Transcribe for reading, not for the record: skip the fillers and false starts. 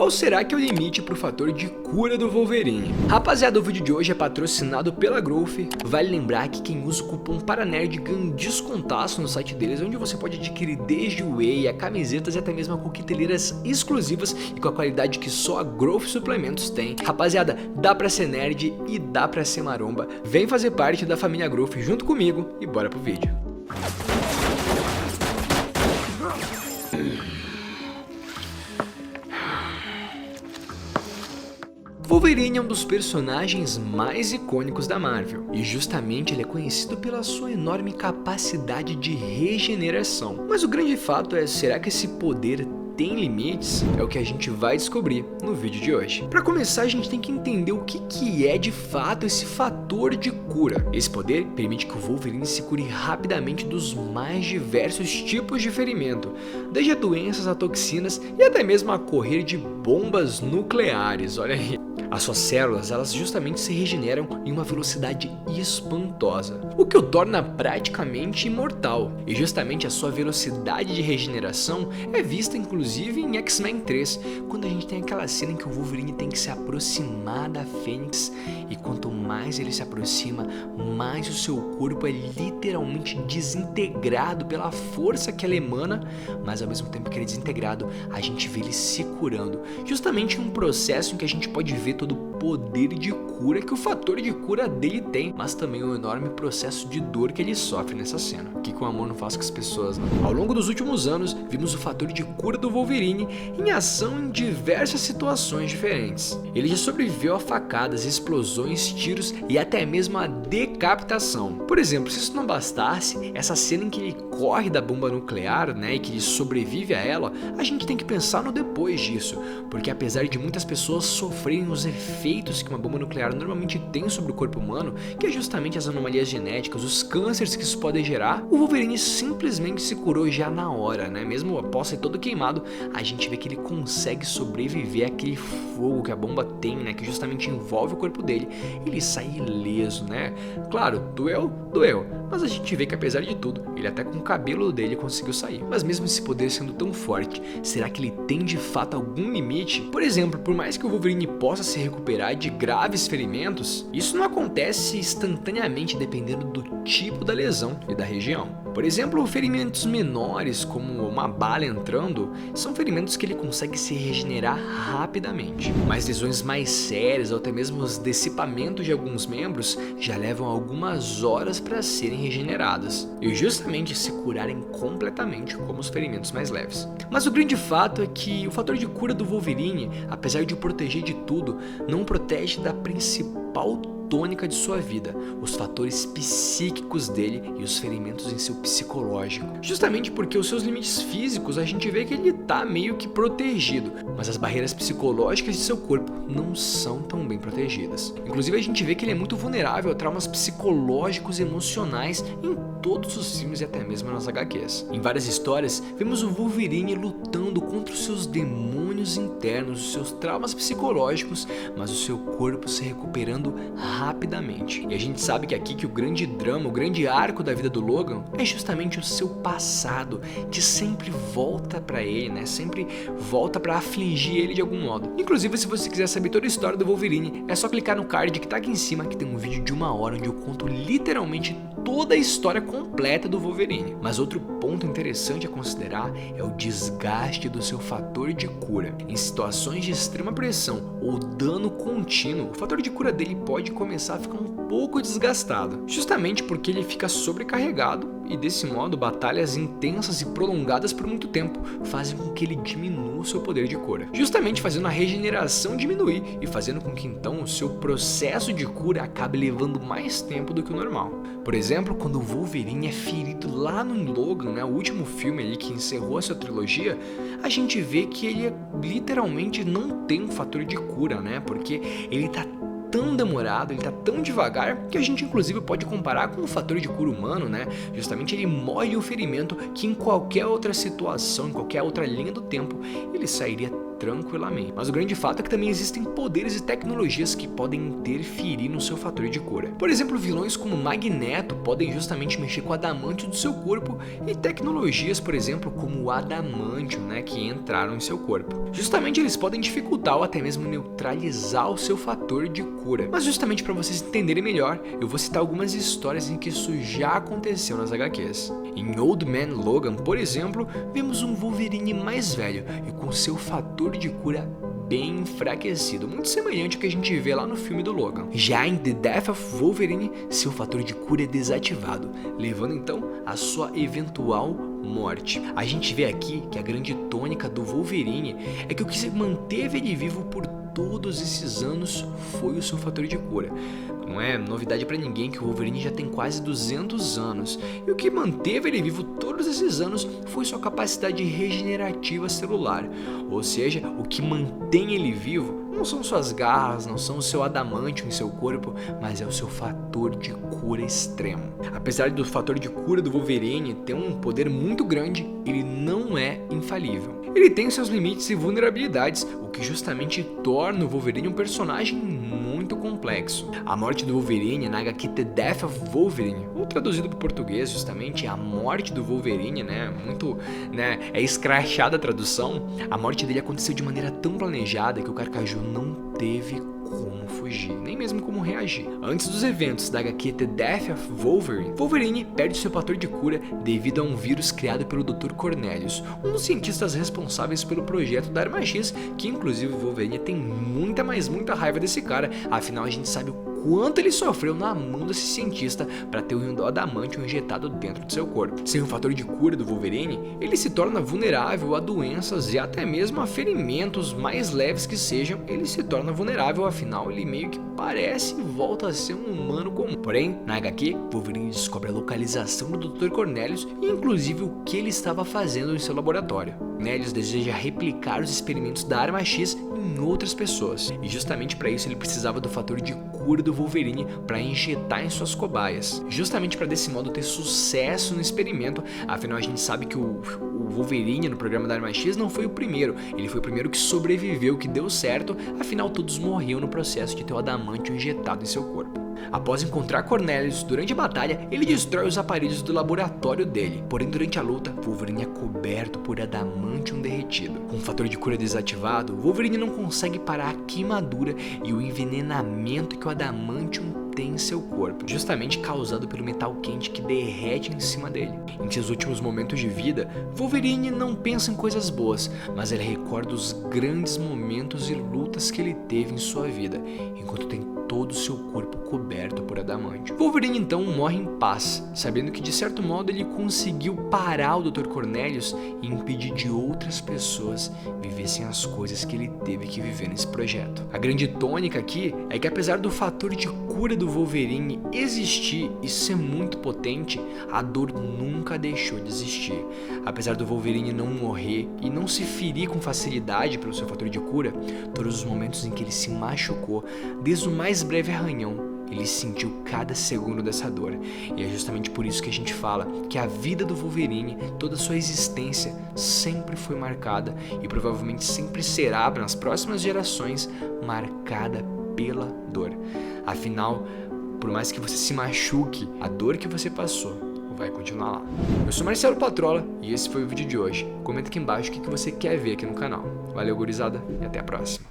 qual será que é o limite para o fator de cura do Wolverine? Rapaziada, o vídeo de hoje é patrocinado pela Growth. Vale lembrar que quem usa o cupom PARANERD ganha um descontaço no site deles, onde você pode adquirir desde o whey, a camisetas e até mesmo a coqueteleiras exclusivas e com a qualidade que só a Growth Suplementos tem. Rapaziada, dá pra ser nerd e dá pra ser maromba. Vem fazer parte da família Growth junto comigo e bora pro vídeo. Wolverine é um dos personagens mais icônicos da Marvel, e justamente ele é conhecido pela sua enorme capacidade de regeneração. Mas o grande fato é, será que esse poder tem limites? É o que a gente vai descobrir no vídeo de hoje. Para começar, a gente tem que entender o que é de fato esse fator de cura. Esse poder permite que o Wolverine se cure rapidamente dos mais diversos tipos de ferimento, desde a doenças a toxinas e até mesmo a correr de bombas nucleares, olha aí. As suas células, elas justamente se regeneram em uma velocidade espantosa, o que o torna praticamente imortal. E justamente a sua velocidade de regeneração é vista inclusive em X-Men 3, quando a gente tem aquela cena em que o Wolverine tem que se aproximar da Fênix, e quanto mais ele se aproxima, mais o seu corpo é literalmente desintegrado pela força que ela emana, mas ao mesmo tempo que ele é desintegrado, a gente vê ele se curando, justamente em um processo em que a gente pode ver todo o poder de cura que o fator de cura dele tem, mas também o enorme processo de dor que ele sofre nessa cena. O que o amor não faz com as pessoas, né? Ao longo dos últimos anos, vimos o fator de cura do Wolverine em ação em diversas situações diferentes. Ele já sobreviveu a facadas, explosões, tiros e até mesmo a decapitação. Por exemplo, se isso não bastasse, essa cena em que ele corre da bomba nuclear, né, e que ele sobrevive a ela, a gente tem que pensar no depois disso, porque apesar de muitas pessoas sofrerem os efeitos que uma bomba nuclear normalmente tem sobre o corpo humano, que é justamente as anomalias genéticas, os cânceres que isso pode gerar, o Wolverine simplesmente se curou já na hora, né? Mesmo após ser todo queimado, a gente vê que ele consegue sobreviver àquele fogo que a bomba tem, né? Que justamente envolve o corpo dele. Ele sai ileso, né? Claro, doeu, mas a gente vê que apesar de tudo, ele até com o cabelo dele conseguiu sair. Mas mesmo esse poder sendo tão forte, será que ele tem de fato algum limite? Por exemplo, por mais que o Wolverine possa se recuperar de graves ferimentos, isso não acontece instantaneamente dependendo do tipo da lesão e da região. Por exemplo, ferimentos menores, como uma bala entrando, são ferimentos que ele consegue se regenerar rapidamente. Mas lesões mais sérias, ou até mesmo os dissipamentos de alguns membros, já levam algumas horas para serem regeneradas, e justamente se curarem completamente como os ferimentos mais leves. Mas o grande fato é que o fator de cura do Wolverine, apesar de o proteger de tudo, não o protege da principal tônica de sua vida, os fatores psíquicos dele e os ferimentos em seu psicológico. Justamente porque os seus limites físicos a gente vê que ele tá meio que protegido, mas as barreiras psicológicas de seu corpo não são tão bem protegidas. Inclusive a gente vê que ele é muito vulnerável a traumas psicológicos e emocionais em todos os filmes e até mesmo nas HQs. Em várias histórias, vemos o Wolverine lutando contra os seus demônios internos, os seus traumas psicológicos, mas o seu corpo se recuperando rapidamente. E a gente sabe que aqui que o grande drama, o grande arco da vida do Logan é justamente o seu passado, que sempre volta pra ele, né? Sempre volta pra afligir ele de algum modo. Inclusive, se você quiser saber toda a história do Wolverine, é só clicar no card que tá aqui em cima, que tem um vídeo de 1 hora onde eu conto literalmente toda a história completa do Wolverine. Mas outro ponto interessante a considerar é o desgaste do seu fator de cura. Em situações de extrema pressão ou dano contínuo, o fator de cura dele pode começar a ficar um pouco desgastado, justamente porque ele fica sobrecarregado, e desse modo batalhas intensas e prolongadas por muito tempo fazem com que ele diminua o seu poder de cura, justamente fazendo a regeneração diminuir e fazendo com que então o seu processo de cura acabe levando mais tempo do que o normal. Por exemplo, quando o Wolverine é ferido lá no Logan, né, o último filme ali que encerrou a sua trilogia, a gente vê que ele literalmente não tem um fator de cura, né, porque ele tá tão demorado, ele tá tão devagar, que a gente inclusive pode comparar com o fator de cura humano, né? Justamente ele morre de um ferimento que em qualquer outra situação, em qualquer outra linha do tempo, ele sairia tranquilamente. Mas o grande fato é que também existem poderes e tecnologias que podem interferir no seu fator de cura. Por exemplo, vilões como Magneto podem justamente mexer com o adamantio do seu corpo, e tecnologias, por exemplo, como o adamantium, né, que entraram em seu corpo. Justamente eles podem dificultar ou até mesmo neutralizar o seu fator de cura. Mas justamente para vocês entenderem melhor, eu vou citar algumas histórias em que isso já aconteceu nas HQs. Em Old Man Logan, por exemplo, vemos um Wolverine mais velho e com seu fator de cura bem enfraquecido, muito semelhante ao que a gente vê lá no filme do Logan. Já em The Death of Wolverine, seu fator de cura é desativado, levando então a sua eventual morte. A gente vê aqui que a grande tônica do Wolverine é que o que manteve ele vivo por todos esses anos foi o seu fator de cura. Não é novidade pra ninguém que o Wolverine já tem quase 200 anos, e o que manteve ele vivo todos esses anos foi sua capacidade regenerativa celular. Ou seja, o que mantém ele vivo não são suas garras, não são o seu adamantium em seu corpo, mas é o seu fator de cura extremo. Apesar do fator de cura do Wolverine ter um poder muito grande, ele não é infalível. Ele tem seus limites e vulnerabilidades, o que justamente torna o Wolverine um personagem muito complexo. A morte do Wolverine na HQ The Death of Wolverine, ou traduzido para o português justamente a morte do Wolverine, é escrachada a tradução. A morte dele aconteceu de maneira tão planejada que o Carcaju não teve como fugir, nem mesmo como reagir. Antes dos eventos da HQ The Death of Wolverine, Wolverine perde seu fator de cura devido a um vírus criado pelo Dr. Cornelius, um dos cientistas responsáveis pelo projeto da Arma X, que inclusive o Wolverine tem muita raiva desse cara, afinal a gente sabe o quanto ele sofreu na mão desse cientista para ter o adamantium injetado dentro do seu corpo. Sem o fator de cura do Wolverine, ele se torna vulnerável a doenças e até mesmo a ferimentos mais leves que sejam, ele se torna vulnerável, afinal ele meio que parece e volta a ser um humano comum. Porém, na HQ, Wolverine descobre a localização do Dr. Cornelius e inclusive o que ele estava fazendo em seu laboratório. Cornelius deseja replicar os experimentos da Arma X em outras pessoas, e justamente para isso ele precisava do fator de cura do Wolverine para injetar em suas cobaias, justamente para desse modo ter sucesso no experimento. Afinal a gente sabe que o Wolverine no programa da Arma X não foi o primeiro, ele foi o primeiro que sobreviveu, que deu certo, afinal todos morriam no processo de ter o adamantium injetado em seu corpo. Após encontrar Cornelius durante a batalha, ele destrói os aparelhos do laboratório dele. Porém, durante a luta, Wolverine é coberto por adamantium derretido. Com o fator de cura desativado, Wolverine não consegue parar a queimadura e o envenenamento que o adamantium tem em seu corpo, justamente causado pelo metal quente que derrete em cima dele. Em seus últimos momentos de vida, Wolverine não pensa em coisas boas, mas ele recorda os grandes momentos e lutas que ele teve em sua vida, enquanto tem todo o seu corpo coberto por adamantium. Wolverine então morre em paz, sabendo que de certo modo ele conseguiu parar o Dr. Cornelius e impedir de outras pessoas vivessem as coisas que ele teve que viver nesse projeto. A grande tônica aqui é que apesar do fator de cura do Wolverine existir e ser muito potente, a dor nunca deixou de existir. Apesar do Wolverine não morrer e não se ferir com facilidade pelo seu fator de cura, todos os momentos em que ele se machucou, desde o mais breve arranhão, ele sentiu cada segundo dessa dor. E é justamente por isso que a gente fala que a vida do Wolverine, toda a sua existência, sempre foi marcada e provavelmente sempre será, nas próximas gerações, marcada pela dor. Afinal, por mais que você se machuque, a dor que você passou vai continuar lá. Eu sou Marcelo Patrola e esse foi o vídeo de hoje. Comenta aqui embaixo o que você quer ver aqui no canal. Valeu, gurizada, e até a próxima.